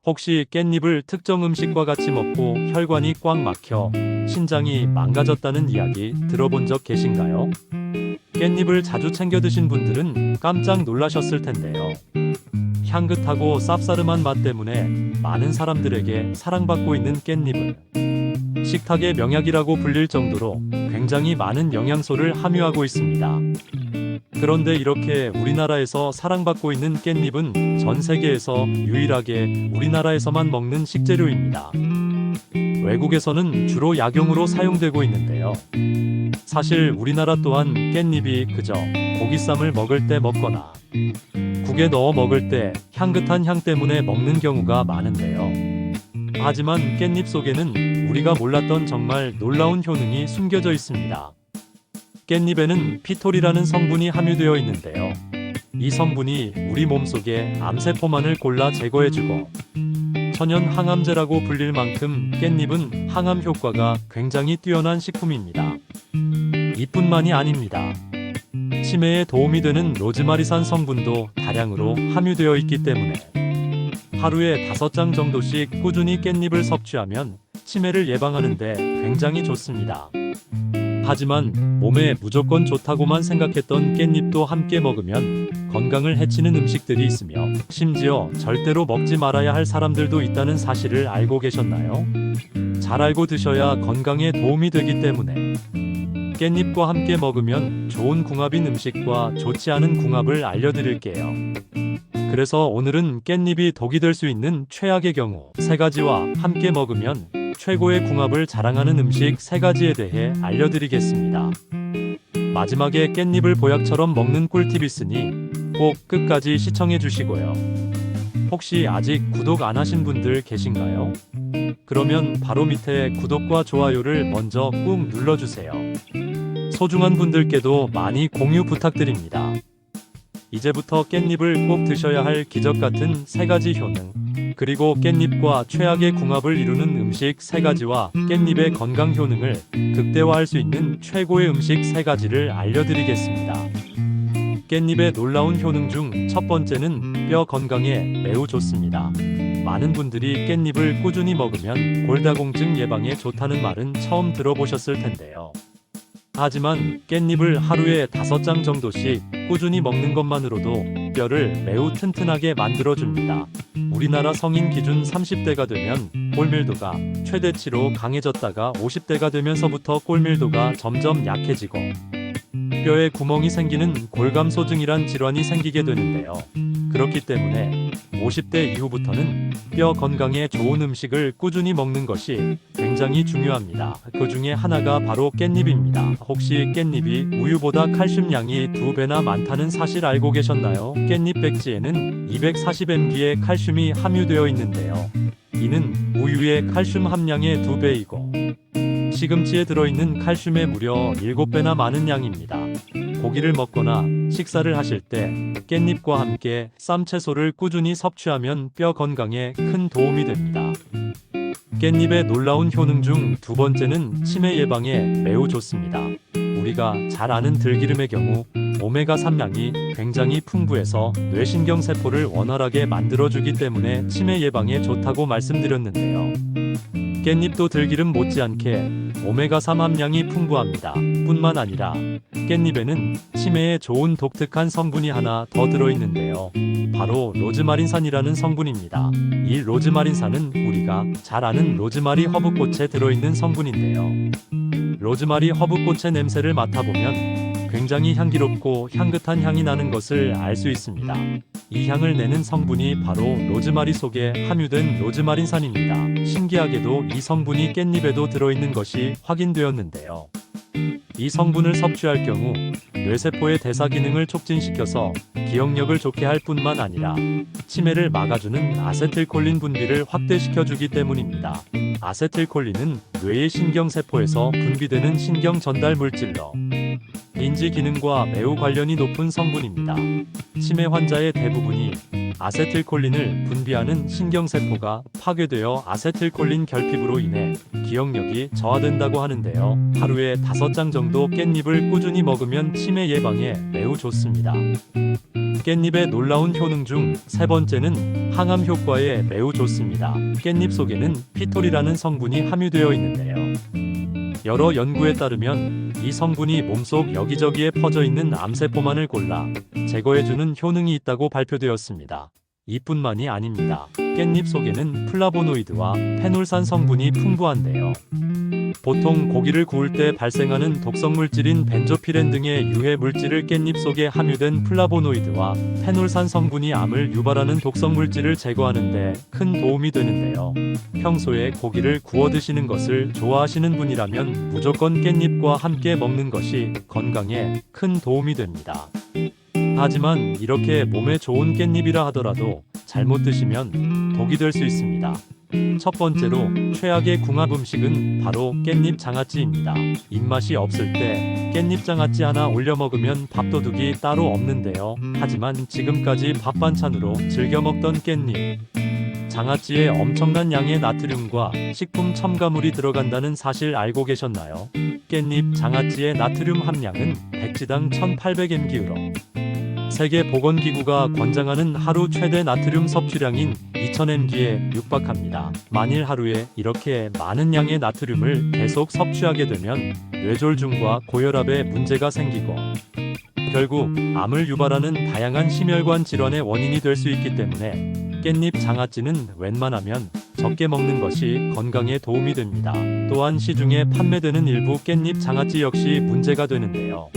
혹시 깻잎을 특정 음식과 같이 먹고 혈관이 꽉 막혀 신장이 망가졌다는 이야기 들어본 적 계신가요? 깻잎을 자주 챙겨 드신 분들은 깜짝 놀라셨을 텐데요. 향긋하고 쌉싸름한 맛 때문에 많은 사람들에게 사랑받고 있는 깻잎은 식탁의 명약이라고 불릴 정도로 굉장히 많은 영양소를 함유하고 있습니다. 그런데 이렇게 우리나라에서 사랑받고 있는 깻잎은 전 세계에서 유일하게 우리나라에서만 먹는 식재료입니다. 외국에서는 주로 약용으로 사용되고 있는데요. 사실 우리나라 또한 깻잎이 그저 고기쌈을 먹을 때 먹거나 국에 넣어 먹을 때 향긋한 향 때문에 먹는 경우가 많은데요. 하지만 깻잎 속에는 우리가 몰랐던 정말 놀라운 효능이 숨겨져 있습니다. 깻잎에는 피톨이라는 성분이 함유되어 있는데요. 이 성분이 우리 몸속의 암세포만을 골라 제거해주고 천연 항암제라고 불릴 만큼 깻잎은 항암 효과가 굉장히 뛰어난 식품입니다. 이뿐만이 아닙니다. 치매에 도움이 되는 로즈마리산 성분도 다량으로 함유되어 있기 때문에 하루에 5장 정도씩 꾸준히 깻잎을 섭취하면 치매를 예방하는 데 굉장히 좋습니다. 하지만 몸에 무조건 좋다고만 생각했던 깻잎도 함께 먹으면 건강을 해치는 음식들이 있으며 심지어 절대로 먹지 말아야 할 사람들도 있다는 사실을 알고 계셨나요? 잘 알고 드셔야 건강에 도움이 되기 때문에 깻잎과 함께 먹으면 좋은 궁합인 음식과 좋지 않은 궁합을 알려드릴게요. 그래서 오늘은 깻잎이 독이 될 수 있는 최악의 경우 3가지와 함께 먹으면 최고의 궁합을 자랑하는 음식 3가지에 대해 알려드리겠습니다. 마지막에 깻잎을 보약처럼 먹는 꿀팁이 있으니 꼭 끝까지 시청해 주시고요. 혹시 아직 구독 안 하신 분들 계신가요? 그러면 바로 밑에 구독과 좋아요를 먼저 꾹 눌러주세요. 소중한 분들께도 많이 공유 부탁드립니다. 이제부터 깻잎을 꼭 드셔야 할 기적같은 3가지 효능, 그리고 깻잎과 최악의 궁합을 이루는 음식 3가지와 깻잎의 건강 효능을 극대화할 수 있는 최고의 음식 3가지를 알려드리겠습니다. 깻잎의 놀라운 효능 중 첫 번째는 뼈 건강에 매우 좋습니다. 많은 분들이 깻잎을 꾸준히 먹으면 골다공증 예방에 좋다는 말은 처음 들어보셨을 텐데요. 하지만 깻잎을 하루에 5장 정도씩 꾸준히 먹는 것만으로도 뼈를 매우 튼튼하게 만들어줍니다. 우리나라 성인 기준 30대가 되면 골밀도가 최대치로 강해졌다가 50대가 되면서부터 골밀도가 점점 약해지고 뼈에 구멍이 생기는 골감소증이란 질환이 생기게 되는데요. 그렇기 때문에 50대 이후부터는 뼈 건강에 좋은 음식을 꾸준히 먹는 것이 굉장히 중요합니다. 그 중에 하나가 바로 깻잎입니다. 혹시 깻잎이 우유보다 칼슘량이 2배나 많다는 사실 알고 계셨나요? 깻잎 백지에는 240mg의 칼슘이 함유되어 있는데요. 이는 우유의 칼슘 함량의 2배이고 시금치에 들어있는 칼슘의 무려 7배나 많은 양입니다. 고기를 먹거나 식사를 하실 때 깻잎과 함께 쌈채소를 꾸준히 섭취하면 뼈 건강에 큰 도움이 됩니다. 깻잎의 놀라운 효능 중 2번째는 치매 예방에 매우 좋습니다. 우리가 잘 아는 들기름의 경우 오메가3량이 굉장히 풍부해서 뇌신경세포를 원활하게 만들어주기 때문에 치매 예방에 좋다고 말씀드렸는데요. 깻잎도 들기름 못지않게 오메가3 함량이 풍부합니다. 뿐만 아니라 깻잎에는 치매에 좋은 독특한 성분이 하나 더 들어있는데요. 바로 로즈마린산이라는 성분입니다. 이 로즈마린산은 우리가 잘 아는 로즈마리 허브꽃에 들어있는 성분인데요. 로즈마리 허브꽃의 냄새를 맡아보면 굉장히 향기롭고 향긋한 향이 나는 것을 알 수 있습니다. 이 향을 내는 성분이 바로 로즈마리 속에 함유된 로즈마린산입니다. 신기하게도 이 성분이 깻잎에도 들어있는 것이 확인되었는데요. 이 성분을 섭취할 경우 뇌세포의 대사 기능을 촉진시켜서 기억력을 좋게 할 뿐만 아니라 치매를 막아주는 아세틸콜린 분비를 확대시켜주기 때문입니다. 아세틸콜린은 뇌의 신경세포에서 분비되는 신경 전달 물질로 인지 기능과 매우 관련이 높은 성분입니다. 치매 환자의 대부분이 아세틸콜린을 분비하는 신경세포가 파괴되어 아세틸콜린 결핍으로 인해 기억력이 저하된다고 하는데요. 하루에 5장 정도 깻잎을 꾸준히 먹으면 치매 예방에 매우 좋습니다. 깻잎의 놀라운 효능 중 세 번째는 항암 효과에 매우 좋습니다. 깻잎 속에는 피톨이라는 성분이 함유되어 있는데요. 여러 연구에 따르면 이 성분이 몸속 여기저기에 퍼져 있는 암세포만을 골라 제거해주는 효능이 있다고 발표되었습니다. 이뿐만이 아닙니다. 깻잎 속에는 플라보노이드와 페놀산 성분이 풍부한데요. 보통 고기를 구울 때 발생하는 독성물질인 벤조피렌 등의 유해 물질을 깻잎 속에 함유된 플라보노이드와 페놀산 성분이 암을 유발하는 독성물질을 제거하는 데 큰 도움이 되는데요. 평소에 고기를 구워 드시는 것을 좋아하시는 분이라면 무조건 깻잎과 함께 먹는 것이 건강에 큰 도움이 됩니다. 하지만 이렇게 몸에 좋은 깻잎이라 하더라도 잘못 드시면 독이 될 수 있습니다. 첫 번째로 최악의 궁합 음식은 바로 깻잎 장아찌입니다. 입맛이 없을 때 깻잎 장아찌 하나 올려 먹으면 밥도둑이 따로 없는데요. 하지만 지금까지 밥 반찬으로 즐겨 먹던 깻잎 장아찌에 엄청난 양의 나트륨과 식품 첨가물이 들어간다는 사실 알고 계셨나요? 깻잎 장아찌의 나트륨 함량은 백지당 1800mg으로 세계보건기구가 권장하는 하루 최대 나트륨 섭취량인 2000mg에 육박합니다. 만일 하루에 이렇게 많은 양의 나트륨을 계속 섭취하게 되면 뇌졸중과 고혈압에 문제가 생기고 결국 암을 유발하는 다양한 심혈관 질환의 원인이 될 수 있기 때문에 깻잎 장아찌는 웬만하면 적게 먹는 것이 건강에 도움이 됩니다. 또한 시중에 판매되는 일부 깻잎 장아찌 역시 문제가 되는데요.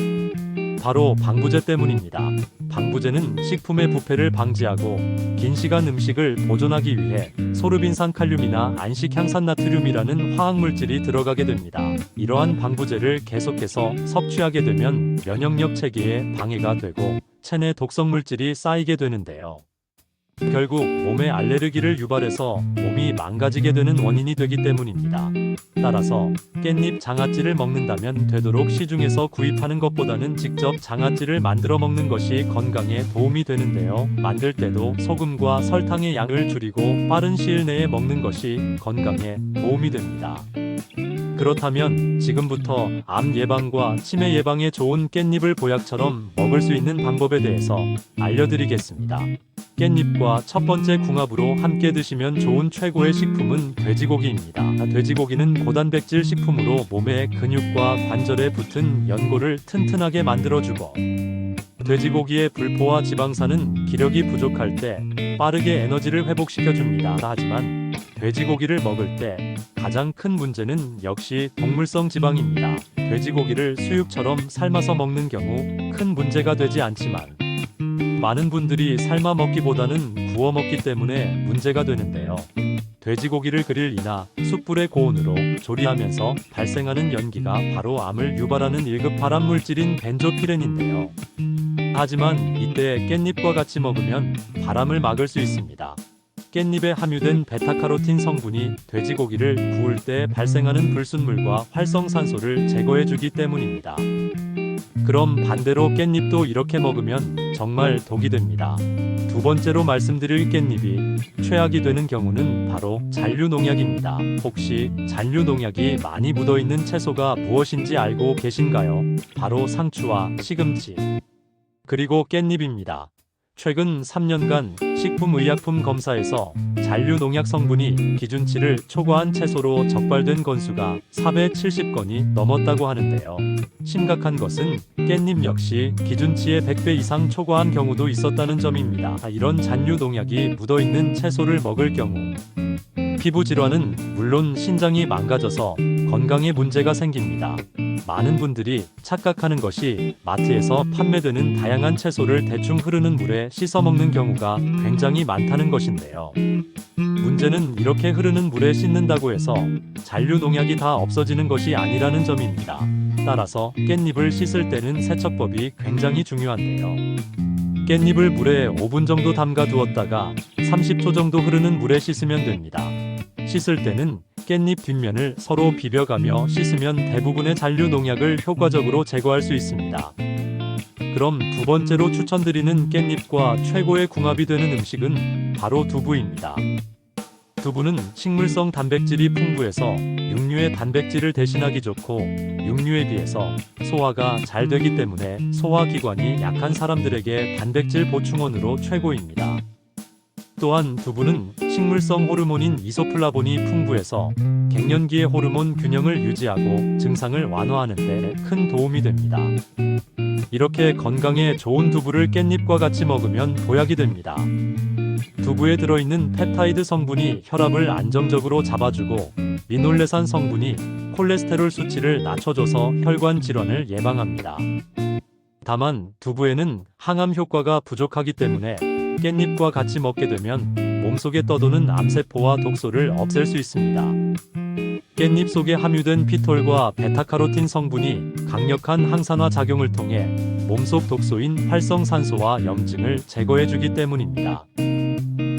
바로 방부제 때문입니다. 방부제는 식품의 부패를 방지하고 긴 시간 음식을 보존하기 위해 소르빈산 칼륨이나 안식향산나트륨이라는 화학물질이 들어가게 됩니다. 이러한 방부제를 계속해서 섭취하게 되면 면역력 체계에 방해가 되고 체내 독성물질이 쌓이게 되는데요. 결국 몸에 알레르기를 유발해서 몸이 망가지게 되는 원인이 되기 때문입니다. 따라서 깻잎 장아찌를 먹는다면 되도록 시중에서 구입하는 것보다는 직접 장아찌를 만들어 먹는 것이 건강에 도움이 되는데요. 만들 때도 소금과 설탕의 양을 줄이고 빠른 시일 내에 먹는 것이 건강에 도움이 됩니다. 그렇다면 지금부터 암 예방과 치매 예방에 좋은 깻잎을 보약처럼 먹을 수 있는 방법에 대해서 알려드리겠습니다. 깻잎과 첫 번째 궁합으로 함께 드시면 좋은 최고의 식품은 돼지고기입니다. 돼지고기는 고단백질 식품으로 몸의 근육과 관절에 붙은 연골을 튼튼하게 만들어주고 돼지고기의 불포화 지방산은 기력이 부족할 때 빠르게 에너지를 회복시켜줍니다. 하지만 돼지고기를 먹을 때 가장 큰 문제는 역시 동물성 지방입니다. 돼지고기를 수육처럼 삶아서 먹는 경우 큰 문제가 되지 않지만 많은 분들이 삶아 먹기보다는 구워 먹기 때문에 문제가 되는데요. 돼지고기를 그릴이나 숯불의 고온으로 조리하면서 발생하는 연기가 바로 암을 유발하는 1급 발암물질인 벤조피렌인데요. 하지만 이때 깻잎과 같이 먹으면 발암을 막을 수 있습니다. 깻잎에 함유된 베타카로틴 성분이 돼지고기를 구울 때 발생하는 불순물과 활성산소를 제거해주기 때문입니다. 그럼 반대로 깻잎도 이렇게 먹으면 정말 독이 됩니다. 두 번째로 말씀드릴 깻잎이 최악이 되는 경우는 바로 잔류농약입니다. 혹시 잔류농약이 많이 묻어있는 채소가 무엇인지 알고 계신가요? 바로 상추와 시금치, 그리고 깻잎입니다. 최근 3년간 식품의약품 검사에서 잔류농약 성분이 기준치를 초과한 채소로 적발된 건수가 470건이 넘었다고 하는데요. 심각한 것은 깻잎 역시 기준치의 100배 이상 초과한 경우도 있었다는 점입니다. 이런 잔류농약이 묻어있는 채소를 먹을 경우 피부 질환은 물론 신장이 망가져서 건강에 문제가 생깁니다. 많은 분들이 착각하는 것이 마트에서 판매되는 다양한 채소를 대충 흐르는 물에 씻어 먹는 경우가 굉장히 많다는 것인데요. 문제는 이렇게 흐르는 물에 씻는다고 해서 잔류 농약이 다 없어지는 것이 아니라는 점입니다. 따라서 깻잎을 씻을 때는 세척법이 굉장히 중요한데요. 깻잎을 물에 5분 정도 담가 두었다가 30초 정도 흐르는 물에 씻으면 됩니다. 씻을 때는 깻잎 뒷면을 서로 비벼가며 씻으면 대부분의 잔류 농약을 효과적으로 제거할 수 있습니다. 그럼 두 번째로 추천드리는 깻잎과 최고의 궁합이 되는 음식은 바로 두부입니다. 두부는 식물성 단백질이 풍부해서 육류의 단백질을 대신하기 좋고 육류에 비해서 소화가 잘 되기 때문에 소화기관이 약한 사람들에게 단백질 보충원으로 최고입니다. 또한 두부는 식물성 호르몬인 이소플라본이 풍부해서 갱년기의 호르몬 균형을 유지하고 증상을 완화하는 데 큰 도움이 됩니다. 이렇게 건강에 좋은 두부를 깻잎과 같이 먹으면 보약이 됩니다. 두부에 들어있는 펩타이드 성분이 혈압을 안정적으로 잡아주고 리놀레산 성분이 콜레스테롤 수치를 낮춰줘서 혈관 질환을 예방합니다. 다만 두부에는 항암 효과가 부족하기 때문에 깻잎과 같이 먹게 되면 몸속에 떠도는 암세포와 독소를 없앨 수 있습니다. 깻잎 속에 함유된 피톨과 베타카로틴 성분이 강력한 항산화 작용을 통해 몸속 독소인 활성산소와 염증을 제거해주기 때문입니다.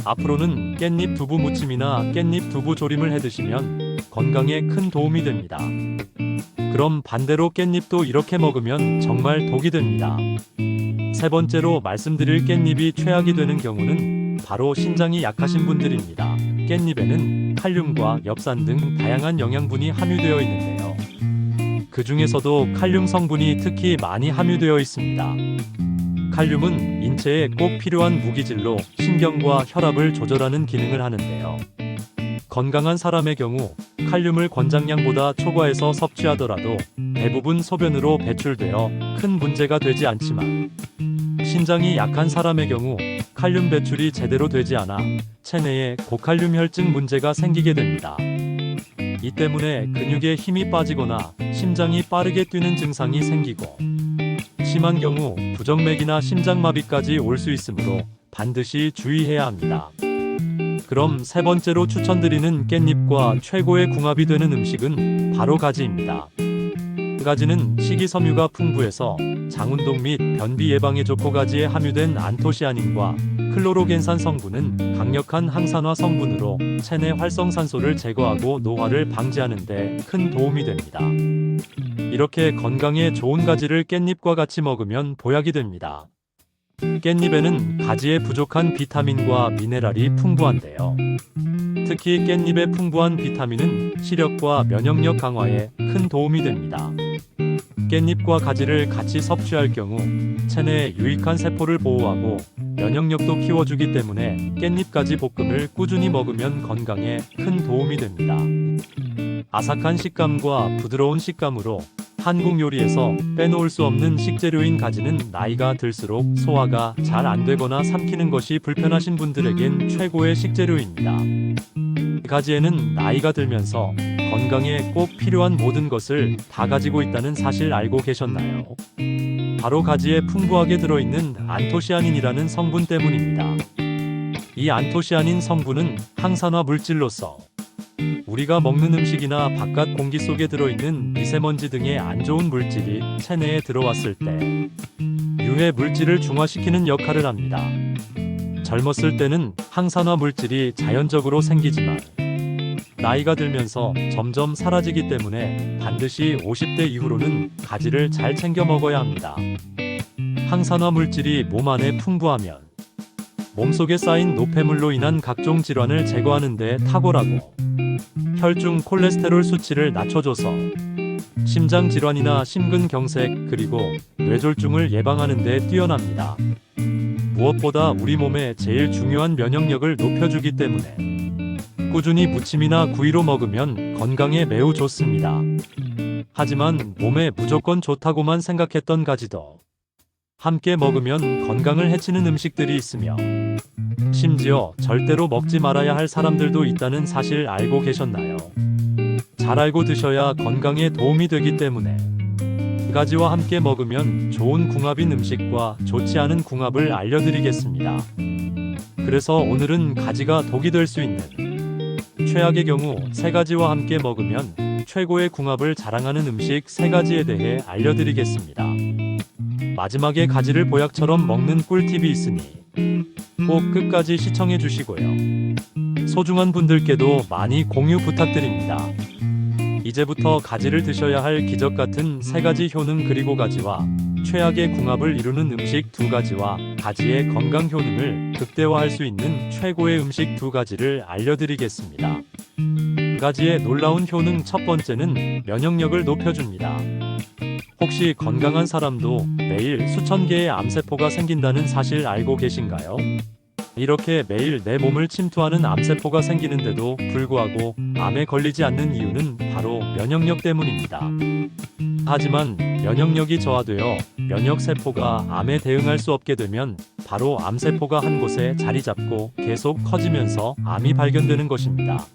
앞으로는 깻잎 두부 무침이나 깻잎 두부 조림을 해드시면 건강에 큰 도움이 됩니다. 그럼 반대로 깻잎도 이렇게 먹으면 정말 독이 됩니다. 세 번째로 말씀드릴 깻잎이 최악이 되는 경우는 바로 신장이 약하신 분들입니다. 깻잎에는 칼륨과 엽산 등 다양한 영양분이 함유되어 있는데요. 그 중에서도 칼륨 성분이 특히 많이 함유되어 있습니다. 칼륨은 인체에 꼭 필요한 무기질로 신경과 혈압을 조절하는 기능을 하는데요. 건강한 사람의 경우 칼륨을 권장량보다 초과해서 섭취하더라도 대부분 소변으로 배출되어 큰 문제가 되지 않지만 신장이 약한 사람의 경우 칼륨 배출이 제대로 되지 않아 체내에 고칼륨 혈증 문제가 생기게 됩니다. 이 때문에 근육에 힘이 빠지거나 심장이 빠르게 뛰는 증상이 생기고 심한 경우 부정맥이나 심장마비까지 올 수 있으므로 반드시 주의해야 합니다. 그럼 세 번째로 추천드리는 깻잎과 최고의 궁합이 되는 음식은 바로 가지입니다. 가지는 식이섬유가 풍부해서 장운동 및 변비 예방에 좋고 가지에 함유된 안토시아닌과 클로로겐산 성분은 강력한 항산화 성분으로 체내 활성산소를 제거하고 노화를 방지하는 데 큰 도움이 됩니다. 이렇게 건강에 좋은 가지를 깻잎과 같이 먹으면 보약이 됩니다. 깻잎에는 가지에 부족한 비타민과 미네랄이 풍부한데요. 특히 깻잎의 풍부한 비타민은 시력과 면역력 강화에 큰 도움이 됩니다. 깻잎과 가지를 같이 섭취할 경우 체내에 유익한 세포를 보호하고 면역력도 키워주기 때문에 깻잎가지 볶음을 꾸준히 먹으면 건강에 큰 도움이 됩니다. 아삭한 식감과 부드러운 식감으로 한국 요리에서 빼놓을 수 없는 식재료인 가지는 나이가 들수록 소화가 잘 안 되거나 삼키는 것이 불편하신 분들에겐 최고의 식재료입니다. 가지에는 나이가 들면서 건강에 꼭 필요한 모든 것을 다 가지고 있다는 사실 알고 계셨나요? 바로 가지에 풍부하게 들어있는 안토시아닌이라는 성분 때문입니다. 이 안토시아닌 성분은 항산화 물질로서 우리가 먹는 음식이나 바깥 공기 속에 들어있는 미세먼지 등의 안 좋은 물질이 체내에 들어왔을 때 유해 물질을 중화시키는 역할을 합니다. 젊었을 때는 항산화 물질이 자연적으로 생기지만 나이가 들면서 점점 사라지기 때문에 반드시 50대 이후로는 가지를 잘 챙겨 먹어야 합니다. 항산화 물질이 몸 안에 풍부하면 몸속에 쌓인 노폐물로 인한 각종 질환을 제거하는 데 탁월하고 혈중 콜레스테롤 수치를 낮춰줘서 심장 질환이나 심근경색 그리고 뇌졸중을 예방하는 데 뛰어납니다. 무엇보다 우리 몸에 제일 중요한 면역력을 높여주기 때문에 꾸준히 무침이나 구이로 먹으면 건강에 매우 좋습니다. 하지만 몸에 무조건 좋다고만 생각했던 가지도 함께 먹으면 건강을 해치는 음식들이 있으며 심지어 절대로 먹지 말아야 할 사람들도 있다는 사실 알고 계셨나요? 잘 알고 드셔야 건강에 도움이 되기 때문에 가지와 함께 먹으면 좋은 궁합인 음식과 좋지 않은 궁합을 알려드리겠습니다. 그래서 오늘은 가지가 독이 될 수 있는 최악의 경우 세 가지와 함께 먹으면 최고의 궁합을 자랑하는 음식 세 가지에 대해 알려드리겠습니다. 마지막에 가지를 보약처럼 먹는 꿀팁이 있으니 꼭 끝까지 시청해 주시고요. 소중한 분들께도 많이 공유 부탁드립니다. 이제부터 가지를 드셔야 할 기적 같은 세 가지 효능 그리고 가지와 최악의 궁합을 이루는 음식 2가지와 가지의 건강 효능을 극대화할 수 있는 최고의 음식 2가지를 알려드리겠습니다. 가지의 놀라운 효능 첫 번째는 면역력을 높여줍니다. 혹시 건강한 사람도 매일 수천 개의 암세포가 생긴다는 사실 알고 계신가요? 이렇게 매일 내 몸을 침투하는 암세포가 생기는데도 불구하고 암에 걸리지 않는 이유는 바로 면역력 때문입니다. 하지만 면역력이 저하되어 면역세포가 암에 대응할 수 없게 되면 바로 암세포가 한 곳에 자리 잡고 계속 커지면서 암이 발견되는 것입니다.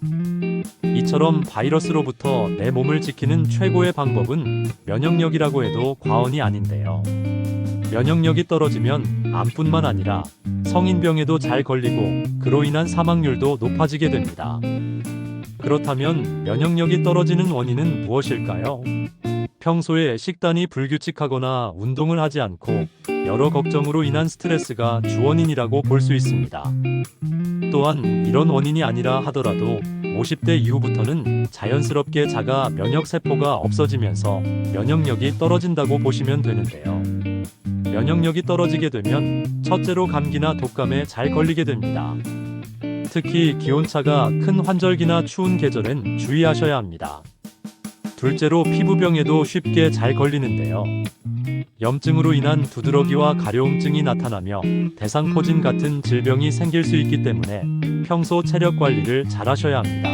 이처럼 바이러스로부터 내 몸을 지키는 최고의 방법은 면역력이라고 해도 과언이 아닌데요. 면역력이 떨어지면 암뿐만 아니라 성인병에도 잘 걸리고 그로 인한 사망률도 높아지게 됩니다. 그렇다면 면역력이 떨어지는 원인은 무엇일까요? 평소에 식단이 불규칙하거나 운동을 하지 않고 여러 걱정으로 인한 스트레스가 주원인이라고 볼 수 있습니다. 또한 이런 원인이 아니라 하더라도 50대 이후부터는 자연스럽게 자가 면역세포가 없어지면서 면역력이 떨어진다고 보시면 되는데요. 면역력이 떨어지게 되면 첫째로 감기나 독감에 잘 걸리게 됩니다. 특히 기온차가 큰 환절기나 추운 계절엔 주의하셔야 합니다. 둘째로 피부병에도 쉽게 잘 걸리는데요. 염증으로 인한 두드러기와 가려움증이 나타나며 대상포진 같은 질병이 생길 수 있기 때문에 평소 체력 관리를 잘 하셔야 합니다.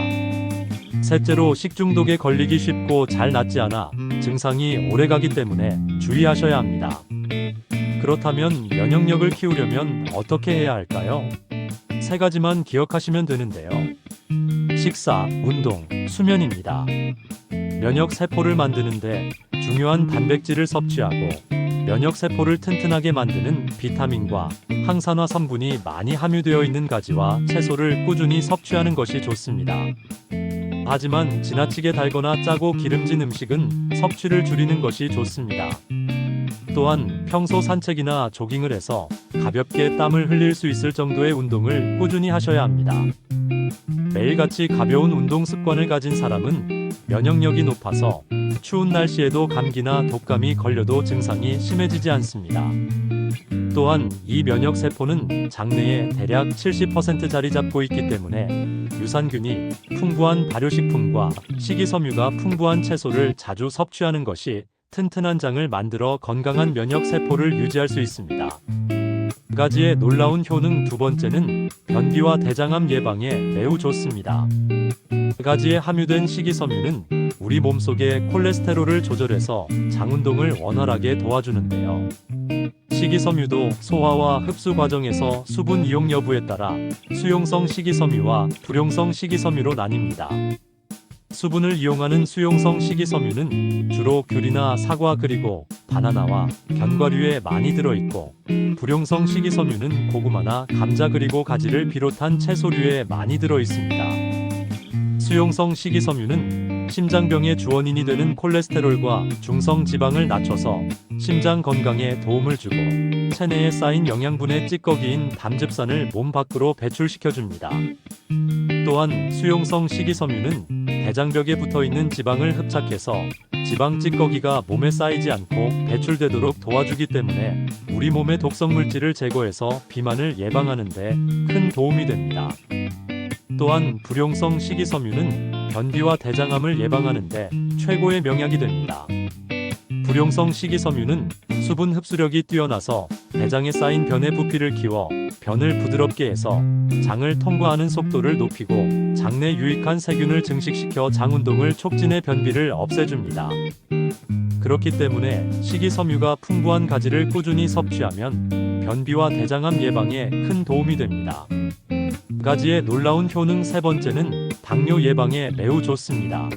셋째로 식중독에 걸리기 쉽고 잘 낫지 않아 증상이 오래가기 때문에 주의하셔야 합니다. 그렇다면 면역력을 키우려면 어떻게 해야 할까요? 3가지만 기억하시면 되는데요. 식사, 운동, 수면입니다. 면역세포를 만드는데 중요한 단백질을 섭취하고 면역세포를 튼튼하게 만드는 비타민과 항산화 성분이 많이 함유되어 있는 가지와 채소를 꾸준히 섭취하는 것이 좋습니다. 하지만 지나치게 달거나 짜고 기름진 음식은 섭취를 줄이는 것이 좋습니다. 또한 평소 산책이나 조깅을 해서 가볍게 땀을 흘릴 수 있을 정도의 운동을 꾸준히 하셔야 합니다. 매일같이 가벼운 운동 습관을 가진 사람은 면역력이 높아서 추운 날씨에도 감기나 독감이 걸려도 증상이 심해지지 않습니다. 또한 이 면역세포는 장내에 대략 70% 자리 잡고 있기 때문에 유산균이 풍부한 발효식품과 식이섬유가 풍부한 채소를 자주 섭취하는 것이 튼튼한 장을 만들어 건강한 면역세포를 유지할 수 있습니다. 가지의 놀라운 효능 2번째는 변비와 대장암 예방에 매우 좋습니다. 가지에 함유된 식이섬유는 우리 몸속의 콜레스테롤을 조절해서 장운동을 원활하게 도와주는데요. 식이섬유도 소화와 흡수 과정에서 수분 이용 여부에 따라 수용성 식이섬유와 불용성 식이섬유로 나뉩니다. 수분을 이용하는 수용성 식이섬유는 주로 귤이나 사과 그리고 바나나와 견과류에 많이 들어있고, 불용성 식이섬유는 고구마나 감자 그리고 가지를 비롯한 채소류에 많이 들어있습니다. 수용성 식이섬유는 심장병의 주원인이 되는 콜레스테롤과 중성 지방을 낮춰서 심장 건강에 도움을 주고, 체내에 쌓인 영양분의 찌꺼기인 담즙산을 몸 밖으로 배출시켜줍니다. 또한 수용성 식이섬유는 대장벽에 붙어있는 지방을 흡착해서 지방 찌꺼기가 몸에 쌓이지 않고 배출되도록 도와주기 때문에 우리 몸의 독성 물질을 제거해서 비만을 예방하는 데 큰 도움이 됩니다. 또한 불용성 식이섬유는 변비와 대장암을 예방하는 데 최고의 명약이 됩니다. 불용성 식이섬유는 수분 흡수력이 뛰어나서 대장에 쌓인 변의 부피를 키워 변을 부드럽게 해서 장을 통과하는 속도를 높이고 장내 유익한 세균을 증식시켜 장운동을 촉진해 변비를 없애줍니다. 그렇기 때문에 식이섬유가 풍부한 가지를 꾸준히 섭취하면 변비와 대장암 예방에 큰 도움이 됩니다. 가지의 놀라운 효능 3번째는 당뇨 예방에 매우 좋습니다.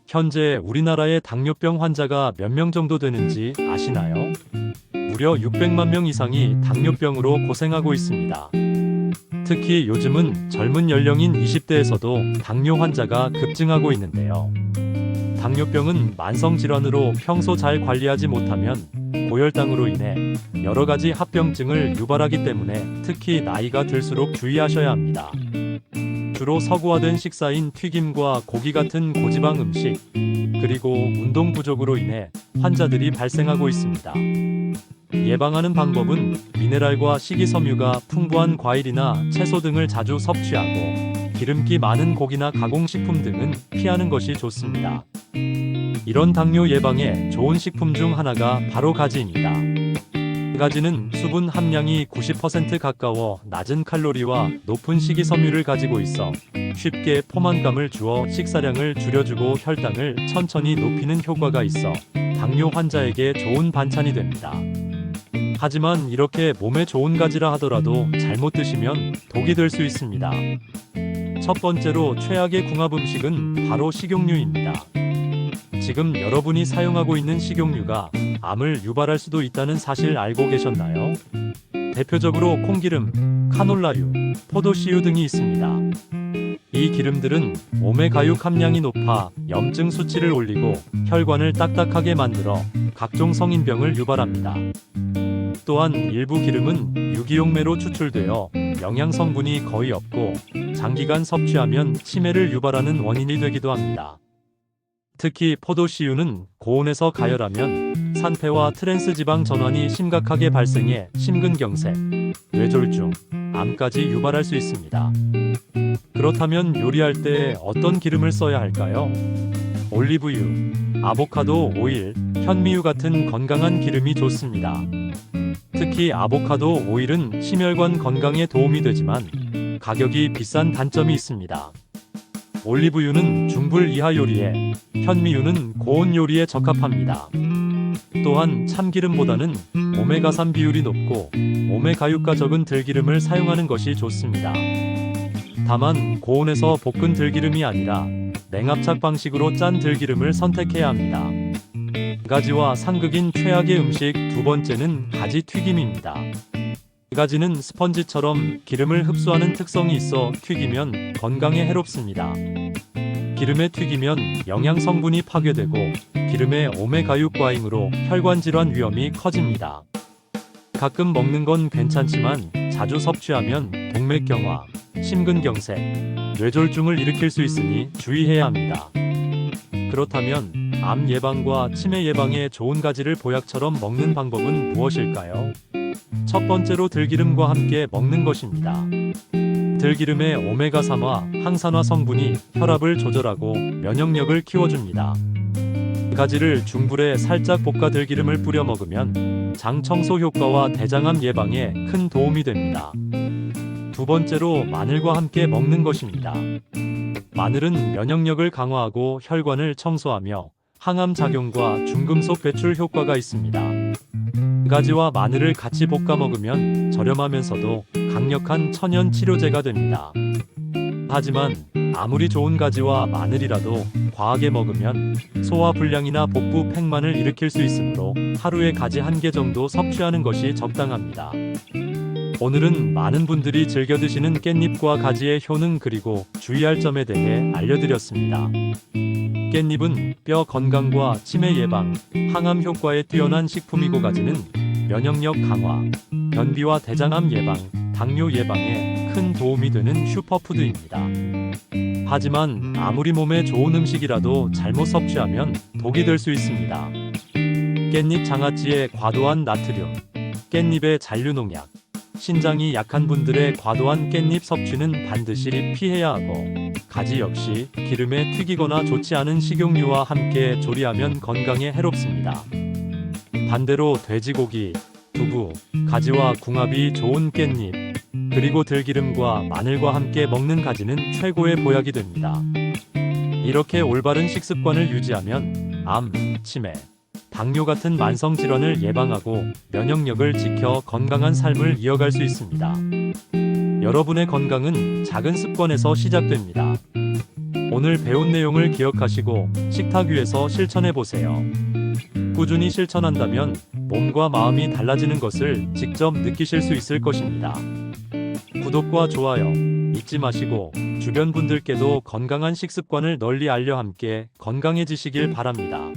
현재 우리나라의 당뇨병 환자가 몇 명 정도 되는지 아시나요? 무려 600만 명 이상이 당뇨병으로 고생하고 있습니다. 특히 요즘은 젊은 연령인 20대에서도 당뇨 환자가 급증하고 있는데요. 당뇨병은 만성질환으로 평소 잘 관리하지 못하면 고혈당으로 인해 여러 가지 합병증을 유발하기 때문에 특히 나이가 들수록 주의하셔야 합니다. 주로 서구화된 식사인 튀김과 고기 같은 고지방 음식, 그리고 운동 부족으로 인해 환자들이 발생하고 있습니다. 예방하는 방법은 미네랄과 식이섬유가 풍부한 과일이나 채소 등을 자주 섭취하고 기름기 많은 고기나 가공식품 등은 피하는 것이 좋습니다. 이런 당뇨 예방에 좋은 식품 중 하나가 바로 가지입니다. 가지는 수분 함량이 90% 가까워 낮은 칼로리와 높은 식이섬유를 가지고 있어 쉽게 포만감을 주어 식사량을 줄여주고 혈당을 천천히 높이는 효과가 있어 당뇨 환자에게 좋은 반찬이 됩니다. 하지만 이렇게 몸에 좋은 가지라 하더라도 잘못 드시면 독이 될 수 있습니다. 첫 번째로 최악의 궁합 음식은 바로 식용유입니다. 지금 여러분이 사용하고 있는 식용유가 암을 유발할 수도 있다는 사실 알고 계셨나요? 대표적으로 콩기름, 카놀라유, 포도씨유 등이 있습니다. 이 기름들은 오메가6 함량이 높아 염증 수치를 올리고 혈관을 딱딱하게 만들어 각종 성인병을 유발합니다. 또한 일부 기름은 유기용매로 추출되어 영양 성분이 거의 없고 장기간 섭취하면 치매를 유발하는 원인이 되기도 합니다. 특히 포도씨유는 고온에서 가열하면 산패와 트랜스 지방 전환이 심각하게 발생해 심근경색, 뇌졸중, 암까지 유발할 수 있습니다. 그렇다면 요리할 때 어떤 기름을 써야 할까요? 올리브유, 아보카도 오일, 현미유 같은 건강한 기름이 좋습니다. 특히 아보카도 오일은 심혈관 건강에 도움이 되지만 가격이 비싼 단점이 있습니다. 올리브유는 중불 이하 요리에, 현미유는 고온 요리에 적합합니다. 또한 참기름보다는 오메가3 비율이 높고 오메가6가 적은 들기름을 사용하는 것이 좋습니다. 다만 고온에서 볶은 들기름이 아니라 냉압착 방식으로 짠 들기름을 선택해야 합니다. 가지와 상극인 최악의 음식 두 번째는 가지 튀김입니다. 가지는 스펀지처럼 기름을 흡수하는 특성이 있어 튀기면 건강에 해롭습니다. 기름에 튀기면 영양 성분이 파괴되고 기름의 오메가6 과잉으로 혈관 질환 위험이 커집니다. 가끔 먹는 건 괜찮지만 자주 섭취하면 동맥경화, 심근경색, 뇌졸중을 일으킬 수 있으니 주의해야 합니다. 그렇다면 암 예방과 치매 예방에 좋은 가지를 보약처럼 먹는 방법은 무엇일까요? 첫 번째로 들기름과 함께 먹는 것입니다. 들기름의 오메가3와 항산화 성분이 혈압을 조절하고 면역력을 키워줍니다. 가지를 중불에 살짝 볶아 들기름을 뿌려 먹으면 장 청소 효과와 대장암 예방에 큰 도움이 됩니다. 두 번째로 마늘과 함께 먹는 것입니다. 마늘은 면역력을 강화하고 혈관을 청소하며 항암 작용과 중금속 배출 효과가 있습니다. 가지와 마늘을 같이 볶아 먹으면 저렴하면서도 강력한 천연 치료제가 됩니다. 하지만 아무리 좋은 가지와 마늘이라도 과하게 먹으면 소화불량이나 복부 팽만을 일으킬 수 있으므로 하루에 가지 1개 정도 섭취하는 것이 적당합니다. 오늘은 많은 분들이 즐겨 드시는 깻잎과 가지의 효능 그리고 주의할 점에 대해 알려드렸습니다. 깻잎은 뼈 건강과 치매 예방, 항암 효과에 뛰어난 식품이고 가지는 면역력 강화, 변비와 대장암 예방, 당뇨 예방에 큰 도움이 되는 슈퍼푸드입니다. 하지만 아무리 몸에 좋은 음식이라도 잘못 섭취하면 독이 될 수 있습니다. 깻잎 장아찌의 과도한 나트륨, 깻잎의 잔류농약, 신장이 약한 분들의 과도한 깻잎 섭취는 반드시 피해야 하고 가지 역시 기름에 튀기거나 좋지 않은 식용유와 함께 조리하면 건강에 해롭습니다. 반대로 돼지고기, 두부, 가지와 궁합이 좋은 깻잎, 그리고 들기름과 마늘과 함께 먹는 가지는 최고의 보약이 됩니다. 이렇게 올바른 식습관을 유지하면 암, 치매, 당뇨 같은 만성 질환을 예방하고 면역력을 지켜 건강한 삶을 이어갈 수 있습니다. 여러분의 건강은 작은 습관에서 시작됩니다. 오늘 배운 내용을 기억하시고 식탁 위에서 실천해 보세요. 꾸준히 실천한다면 몸과 마음이 달라지는 것을 직접 느끼실 수 있을 것입니다. 구독과 좋아요 잊지 마시고 주변 분들께도 건강한 식습관을 널리 알려 함께 건강해지시길 바랍니다.